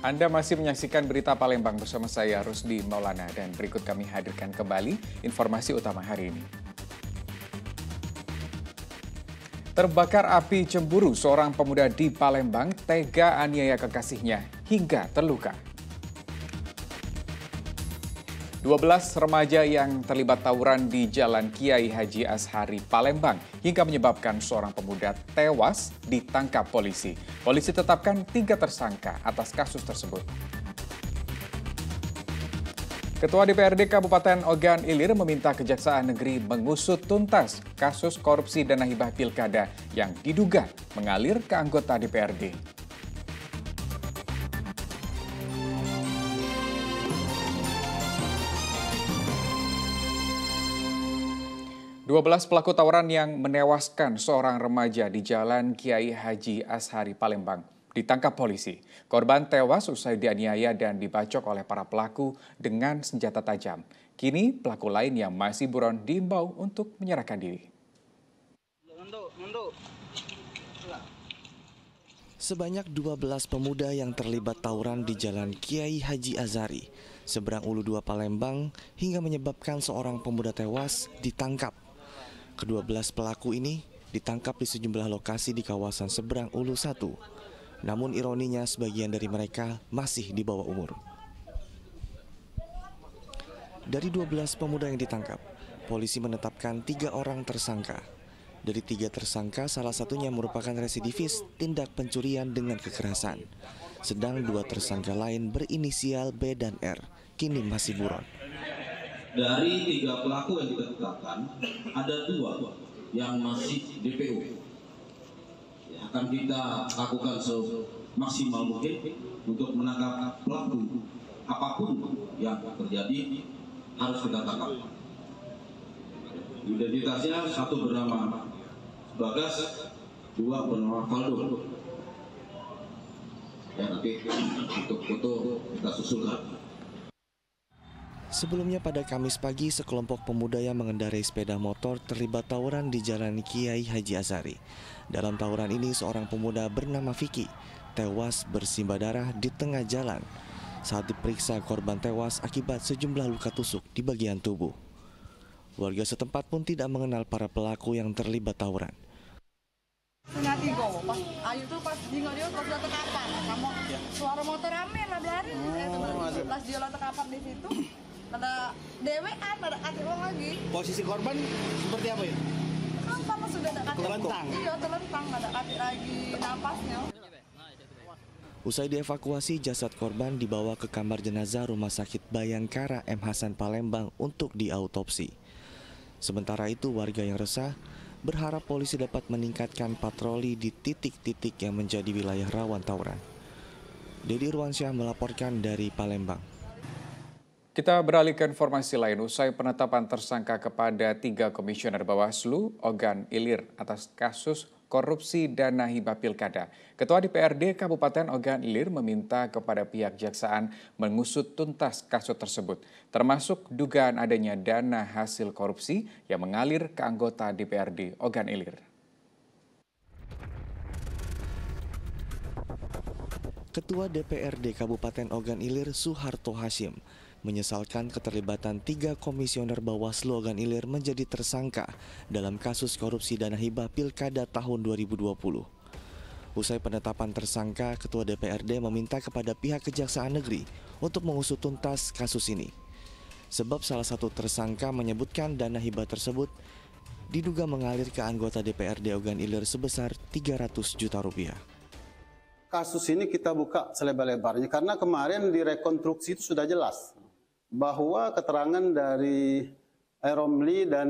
Anda masih menyaksikan Berita Palembang bersama saya Rusdi Maulana dan berikut kami hadirkan kembali informasi utama hari ini. Terbakar api cemburu, seorang pemuda di Palembang tega aniaya kekasihnya hingga terluka. 12 remaja yang terlibat tawuran di Jalan Kiai Haji Azhari, Palembang hingga menyebabkan seorang pemuda tewas ditangkap polisi. Polisi tetapkan 3 tersangka atas kasus tersebut. Ketua DPRD Kabupaten Ogan Ilir meminta Kejaksaan Negeri mengusut tuntas kasus korupsi dana hibah pilkada yang diduga mengalir ke anggota DPRD. 12 pelaku tawuran yang menewaskan seorang remaja di Jalan Kiai Haji Azhari, Palembang ditangkap polisi. Korban tewas usai dianiaya dan dibacok oleh para pelaku dengan senjata tajam. Kini pelaku lain yang masih buron diimbau untuk menyerahkan diri. Sebanyak 12 pemuda yang terlibat tawuran di Jalan Kiai Haji Azhari, seberang Ulu 2 Palembang, hingga menyebabkan seorang pemuda tewas ditangkap. Ke-12 pelaku ini ditangkap di sejumlah lokasi di kawasan seberang Ulu 1. Namun ironinya sebagian dari mereka masih di bawah umur. Dari 12 pemuda yang ditangkap, polisi menetapkan 3 orang tersangka. Dari 3 tersangka, salah satunya merupakan residivis tindak pencurian dengan kekerasan. Sedang 2 tersangka lain berinisial B dan R, kini masih buron. Dari 3 pelaku yang kita tetapkan, ada 2 yang masih DPO. Ya, akan kita lakukan semaksimal mungkin untuk menangkap pelaku. Apapun yang terjadi harus kita tangkap. Identitasnya 1 bernama Bagas, 2 bernama Faldo. Ya, nanti untuk foto kita susulkan. Sebelumnya pada Kamis pagi, sekelompok pemuda yang mengendarai sepeda motor terlibat tawuran di Jalan Kiai Haji Azhari. Dalam tawuran ini, seorang pemuda bernama Vicky tewas bersimbah darah di tengah jalan. Saat diperiksa, korban tewas akibat sejumlah luka tusuk di bagian tubuh. Warga setempat pun tidak mengenal para pelaku yang terlibat tawuran. Ayu tuh pas jinggo dia pas dia tekapan, kamu suara motor rame lah dari pas dia tekapan di situ. Ada DWA, ada uang lagi. Posisi korban seperti apa ya? Kan sama sudah ada kaki. Terlentang. Iya, terlentang, ada kaki lagi napasnya. Usai dievakuasi, jasad korban dibawa ke kamar jenazah Rumah Sakit Bayangkara M. Hasan Palembang untuk diautopsi. Sementara itu, warga yang resah berharap polisi dapat meningkatkan patroli di titik-titik yang menjadi wilayah rawan tawuran. Dedi Irwansyah melaporkan dari Palembang. Kita beralih ke informasi lain. Usai penetapan tersangka kepada 3 komisioner Bawaslu Ogan Ilir atas kasus korupsi dana hibah pilkada, Ketua DPRD Kabupaten Ogan Ilir meminta kepada pihak Kejaksaan mengusut tuntas kasus tersebut, termasuk dugaan adanya dana hasil korupsi yang mengalir ke anggota DPRD Ogan Ilir. Ketua DPRD Kabupaten Ogan Ilir Suharto Hashim menyesalkan keterlibatan 3 komisioner Bawaslu Ogan Ilir menjadi tersangka dalam kasus korupsi dana hibah pilkada tahun 2020. Usai penetapan tersangka, Ketua DPRD meminta kepada pihak Kejaksaan Negeri untuk mengusut tuntas kasus ini. Sebab salah satu tersangka menyebutkan dana hibah tersebut diduga mengalir ke anggota DPRD Ogan Ilir sebesar 300 juta rupiah. Kasus ini kita buka selebar-lebarnya karena kemarin direkonstruksi itu sudah jelas bahwa keterangan dari Romli dan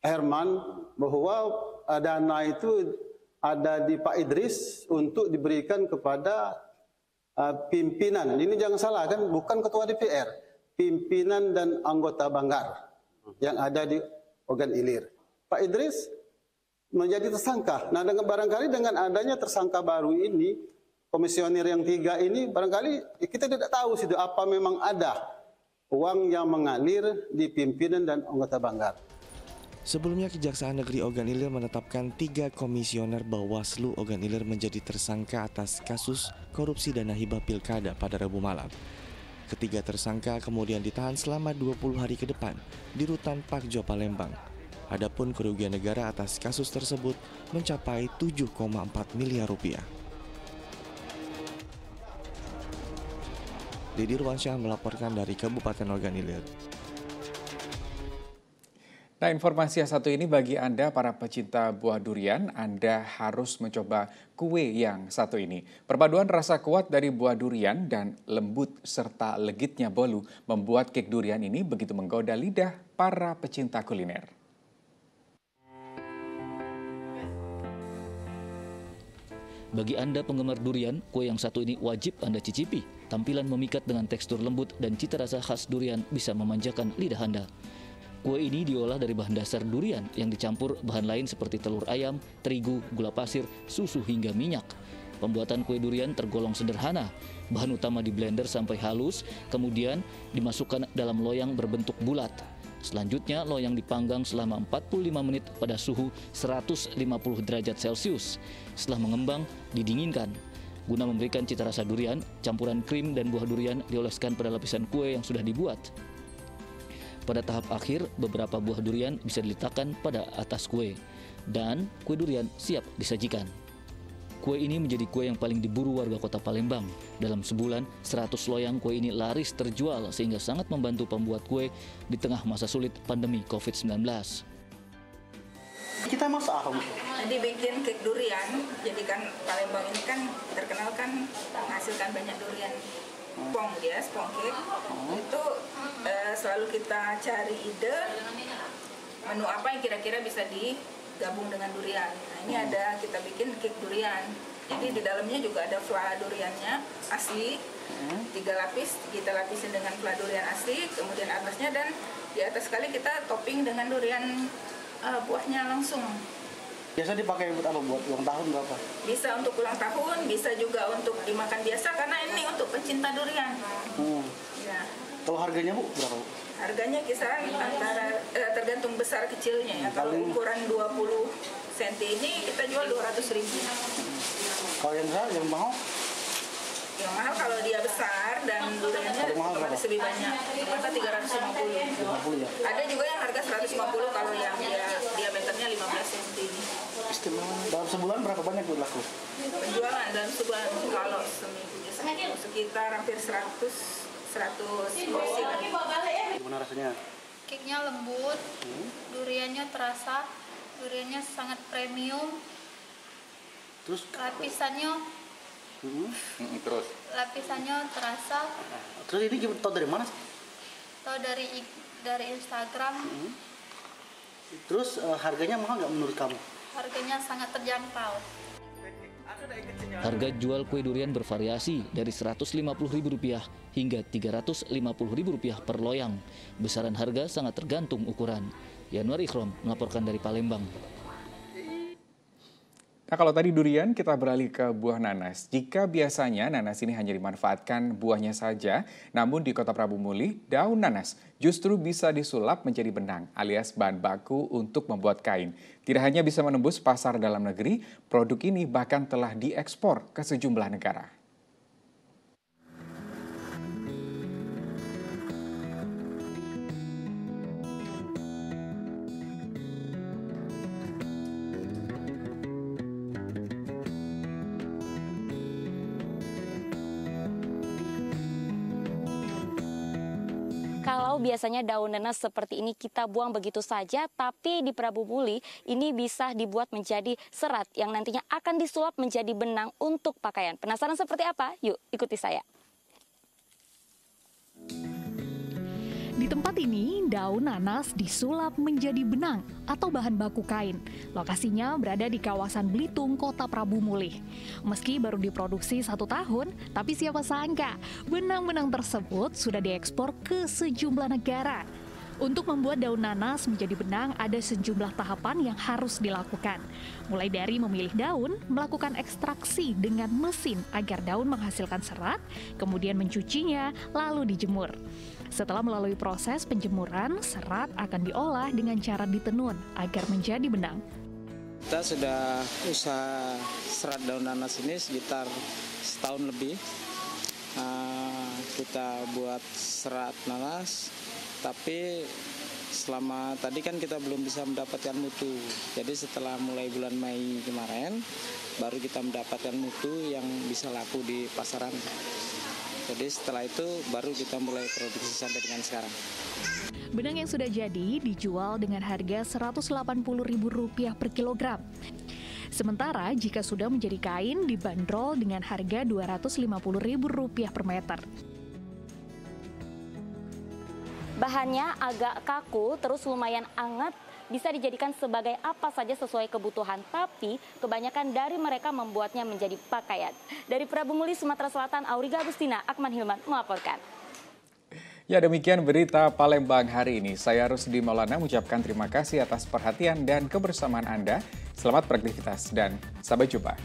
Herman bahwa dana itu ada di Pak Idris untuk diberikan kepada pimpinan. Ini jangan salah kan, bukan ketua DPR, pimpinan dan anggota Banggar yang ada di Ogan Ilir. Pak Idris menjadi tersangka. Nah, barangkali dengan adanya tersangka baru ini, komisioner yang 3 ini, barangkali kita tidak tahu situ apa memang ada uang yang mengalir di pimpinan dan anggota Banggar. Sebelumnya, Kejaksaan Negeri Ogan Ilir menetapkan 3 komisioner Bawaslu Ogan Ilir menjadi tersangka atas kasus korupsi dana hibah pilkada pada Rabu malam. Ketiga tersangka kemudian ditahan selama 20 hari ke depan di Rutan Pakjo Palembang. Adapun kerugian negara atas kasus tersebut mencapai 7,4 miliar rupiah. Didi Ruansyah melaporkan dari Kabupaten Ogan Ilir. Nah, informasi yang satu ini bagi Anda para pecinta buah durian, Anda harus mencoba kue yang satu ini. Perpaduan rasa kuat dari buah durian dan lembut serta legitnya bolu membuat kek durian ini begitu menggoda lidah para pecinta kuliner. Bagi Anda penggemar durian, kue yang satu ini wajib Anda cicipi. Tampilan memikat dengan tekstur lembut dan cita rasa khas durian bisa memanjakan lidah Anda. Kue ini diolah dari bahan dasar durian yang dicampur bahan lain seperti telur ayam, terigu, gula pasir, susu hingga minyak. Pembuatan kue durian tergolong sederhana. Bahan utama di blender sampai halus, kemudian dimasukkan dalam loyang berbentuk bulat. Selanjutnya loyang dipanggang selama 45 menit pada suhu 150 derajat Celcius. Setelah mengembang, didinginkan. Guna memberikan cita rasa durian, campuran krim dan buah durian dioleskan pada lapisan kue yang sudah dibuat. Pada tahap akhir, beberapa buah durian bisa diletakkan pada atas kue, dan kue durian siap disajikan. Kue ini menjadi kue yang paling diburu warga kota Palembang. Dalam sebulan, 100 loyang kue ini laris terjual sehingga sangat membantu pembuat kue di tengah masa sulit pandemi COVID-19. Kita masak apa? Jadi bikin kek durian, jadi kan Palembang ini kan terkenal kan menghasilkan banyak durian. Spong cake, itu selalu kita cari ide menu apa yang kira-kira bisa digabung dengan durian. Nah, ini ada kita bikin kek durian. Jadi di dalamnya juga ada fla duriannya asli, 3 lapis, kita lapisin dengan fla durian asli, kemudian atasnya dan di atas sekali kita topping dengan durian buahnya langsung. Biasa dipakai buat apa? Buat ulang tahun berapa? Bisa untuk ulang tahun, bisa juga untuk dimakan biasa karena ini untuk pecinta durian. Ya. Kalau harganya Bu, berapa Bu? Harganya kisaran antara tergantung besar kecilnya ya. Kalau ukuran 20 cm ini kita jual 200.000. Kalau yang besar, yang mahal? Yang mahal kalau dia besar dan duriannya otomatis lebih banyak. Maka 350. Ya. Ada juga yang harga 150 kalau yang dia diameternya 15 cm. Istimewa. Dalam sebulan berapa banyak Bu laku? Penjualan dalam sebulan kalau seminggu sekitar hampir 100 porsi lah. Gimana rasanya? Keknya lembut, duriannya terasa, duriannya sangat premium. Terus lapisannya terasa. Terus ini tahu dari mana? Tahu dari Instagram. Terus harganya mahal nggak menurut kamu? Harganya sangat terjangkau. Harga jual kue durian bervariasi dari Rp150.000 hingga Rp350.000 per loyang. Besaran harga sangat tergantung ukuran. Yanuar Ikhrom melaporkan dari Palembang. Nah, kalau tadi durian, kita beralih ke buah nanas. Jika biasanya nanas ini hanya dimanfaatkan buahnya saja, namun di Kota Prabu Muli, daun nanas justru bisa disulap menjadi benang alias bahan baku untuk membuat kain. Tidak hanya bisa menembus pasar dalam negeri, produk ini bahkan telah diekspor ke sejumlah negara. Kalau biasanya daun nanas seperti ini kita buang begitu saja, tapi di Prabu Muli ini bisa dibuat menjadi serat yang nantinya akan disulap menjadi benang untuk pakaian. Penasaran seperti apa? Yuk ikuti saya. Di tempat ini, daun nanas disulap menjadi benang atau bahan baku kain. Lokasinya berada di kawasan Belitung, Kota Prabu Muli. Meski baru diproduksi 1 tahun, tapi siapa sangka benang-benang tersebut sudah diekspor ke sejumlah negara. Untuk membuat daun nanas menjadi benang ada sejumlah tahapan yang harus dilakukan. Mulai dari memilih daun, melakukan ekstraksi dengan mesin agar daun menghasilkan serat, kemudian mencucinya, lalu dijemur. Setelah melalui proses penjemuran, serat akan diolah dengan cara ditenun agar menjadi benang. Kita sudah usaha serat daun nanas ini sekitar setahun lebih. Kita buat serat nanas, tapi selama tadi kan kita belum bisa mendapatkan mutu. Jadi setelah mulai bulan Mei kemarin, baru kita mendapatkan mutu yang bisa laku di pasaran. Jadi setelah itu baru kita mulai produksi sampai dengan sekarang. Benang yang sudah jadi dijual dengan harga Rp180.000 per kilogram. Sementara jika sudah menjadi kain dibanderol dengan harga Rp250.000 per meter. Bahannya agak kaku, terus lumayan anget, bisa dijadikan sebagai apa saja sesuai kebutuhan, tapi kebanyakan dari mereka membuatnya menjadi pakaian. Dari Prabu Muli, Sumatera Selatan, Auriga Agustina, Akman Hilman melaporkan. Ya, demikian berita Palembang hari ini. Saya Rusdi Maulana mengucapkan terima kasih atas perhatian dan kebersamaan Anda. Selamat beraktivitas dan sampai jumpa.